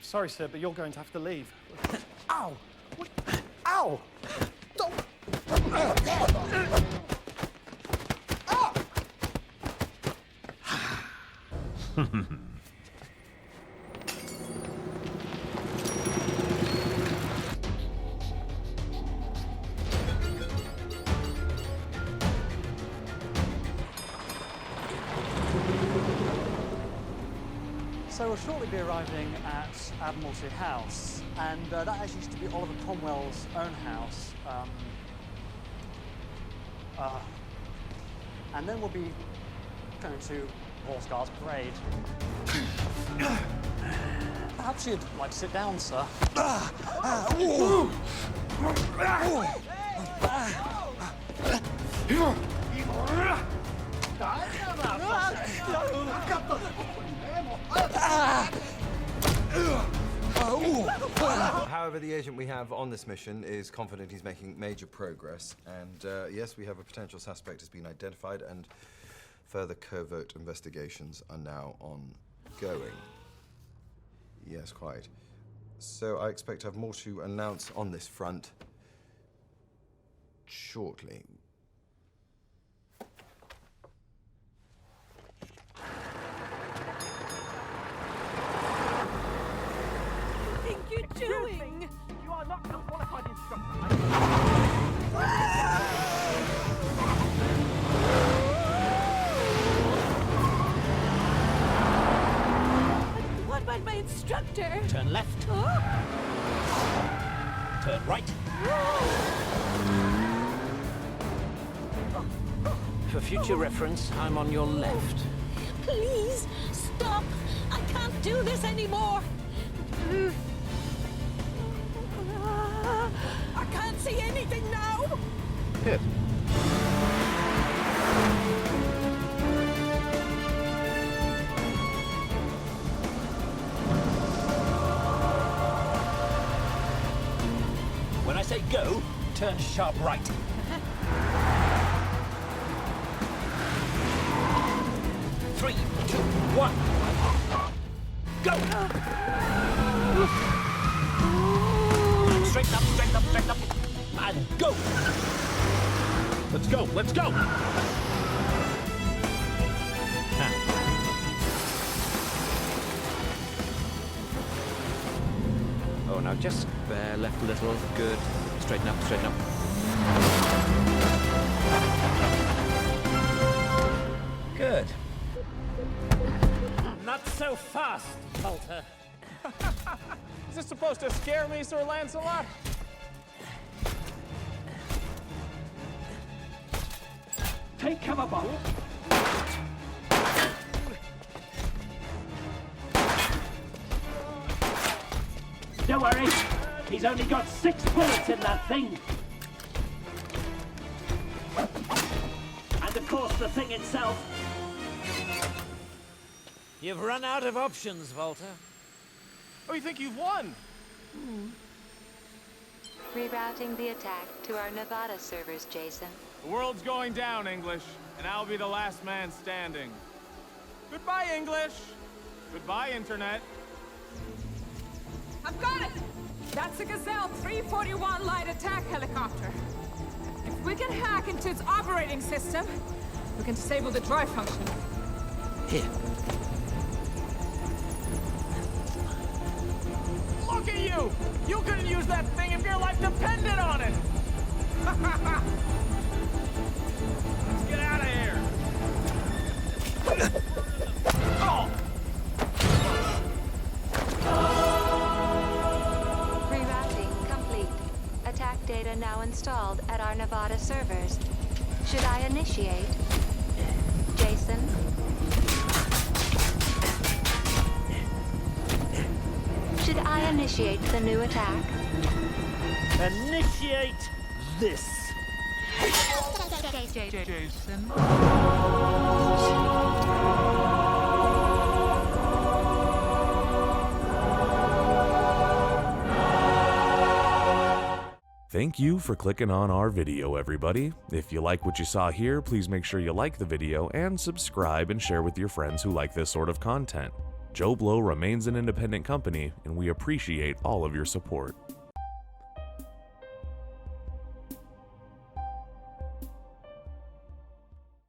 Sorry, sir, but you're going to have to leave. Ow! What? Ow! Don't! So we'll shortly be arriving at Admiralty House, and that actually used to be Oliver Cromwell's own house. And then we'll be going to Horse Guards Parade. Perhaps you'd like to sit down, sir. However, the agent we have on this mission is confident he's making major progress, and yes, we have a potential suspect has been identified, and further covert investigations are now ongoing. Yes, quite. So I expect to have more to announce on this front shortly. Doing? You are not a qualified instructor. What about my instructor? Turn left. Oh. Turn right. For future reference, I'm on your left. Please, stop. I can't do this anymore. I can't see anything now! Good. When I say go, turn sharp right. 3, 2, 1. Go! Straighten up, straighten up, straighten up. And go! Let's go, let's go! Oh, now just bare left a little. Good. Straighten up, straighten up. Good. Not so fast, Walter. Is this supposed to scare me, Sir Lancelot? Take cover, Bob. Don't worry. He's only got 6 bullets in that thing. And of course, the thing itself. You've run out of options, Walter. Oh, you think you've won? Rerouting the attack to our Nevada servers, Jason. The world's going down, English, and I'll be the last man standing. Goodbye, English. Goodbye, Internet. I've got it! That's a Gazelle 341 light attack helicopter. If we can hack into its operating system, we can disable the drive function. Here. Look at you! You couldn't use that thing if your life depended on it! Let's get out of here! Oh! Rerouting complete. Attack data now installed at our Nevada servers. Should I initiate? Jason? Should I initiate the new attack? Initiate this. Jason? Thank you for clicking on our video, everybody. If you like what you saw here, please make sure you like the video and subscribe and share with your friends who like this sort of content. JoBlo remains an independent company, and we appreciate all of your support.